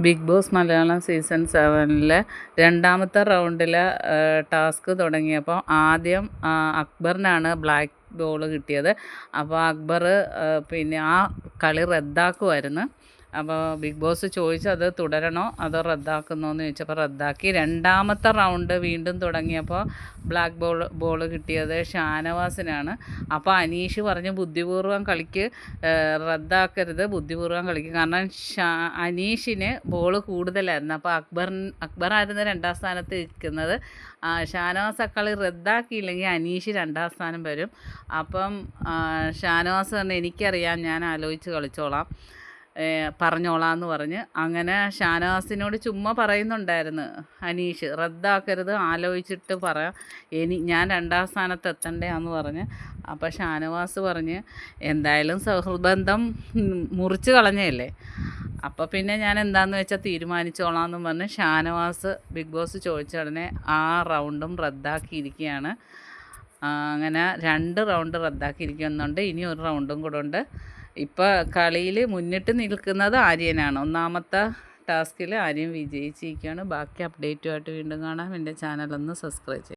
Big boss Malayalam season 7 രണ്ടാമത്തെ റൗണ്ടിലെ task തുടങ്ങിയപ്പോൾ ആദ്യം അക്ബറിനാണ് ബ്ലാക്ക് ബോൾ കിട്ടിയത്. അപ്പോൾ അക്ബർ പിന്നെ ആ കളി റദ്ദാക്കുമായിരുന്നു. അപ്പോൾ ബിഗ് ബോസ് ചോദിച്ചു അത് തുടരണോ അതോ റദ്ദാക്കുന്നോ എന്ന് ചോദിച്ചപ്പോൾ റദ്ദാക്കി. രണ്ടാമത്തെ റൗണ്ട് വീണ്ടും തുടങ്ങിയപ്പോൾ ബ്ലാക്ക് ബോൾ കിട്ടിയത് ഷാനവാസിനാണ്. അപ്പോൾ അനീഷ് പറഞ്ഞു ബുദ്ധിപൂർവ്വം കളിക്ക്, റദ്ദാക്കരുത്, ബുദ്ധിപൂർവ്വം കളിക്ക്. കാരണം അനീഷിന് ബോൾ കൂടുതലായിരുന്നു. അപ്പോൾ അക്ബറായിരുന്നു രണ്ടാം സ്ഥാനത്ത് നിൽക്കുന്നത്. ഷാനവാസ് അക്കളി റദ്ദാക്കിയില്ലെങ്കിൽ അനീഷ് രണ്ടാം സ്ഥാനം വരും. അപ്പം ഷാനവാസ് പറഞ്ഞു എനിക്കറിയാം, ഞാൻ ആലോചിച്ച് കളിച്ചോളാം, പറഞ്ഞോളാം എന്ന് പറഞ്ഞ്. അങ്ങനെ ഷാനവാസിനോട് ചുമ്മാ പറയുന്നുണ്ടായിരുന്നു അനീഷ്, റദ്ദാക്കരുത്, ആലോചിച്ചിട്ട് പറയാം, ഞാൻ രണ്ടാം സ്ഥാനത്ത് എത്തണ്ടേന്ന് പറഞ്ഞ്. അപ്പോൾ ഷാനവാസ് പറഞ്ഞ് എന്തായാലും സൗഹൃദബന്ധം മുറിച്ച് കളഞ്ഞല്ലേ, അപ്പോൾ പിന്നെ ഞാൻ എന്താണെന്ന് വെച്ചാൽ തീരുമാനിച്ചോളാം എന്നും പറഞ്ഞ് ഷാനവാസ് ബിഗ് ബോസ് ചോദിച്ച ഉടനെ ആ റൗണ്ടും റദ്ദാക്കിയിരിക്കുകയാണ്. അങ്ങനെ 2 റൗണ്ട് റദ്ദാക്കിയിരിക്കുന്നുണ്ട്. ഇനി ഒരു റൗണ്ടും കൂടെ ഉണ്ട്. ഇപ്പോൾ കളിയിൽ മുന്നിട്ട് നിൽക്കുന്നത് ആര്യനാണ്. ഒന്നാമത്തെ ടാസ്കിൽ ആര്യൻ വിജയിച്ചിരിക്കുകയാണ്. ബാക്കി അപ്ഡേറ്റുമായിട്ട് വീണ്ടും കാണാം. എൻ്റെ ചാനലൊന്ന് സബ്സ്ക്രൈബ് ചെയ്യുക.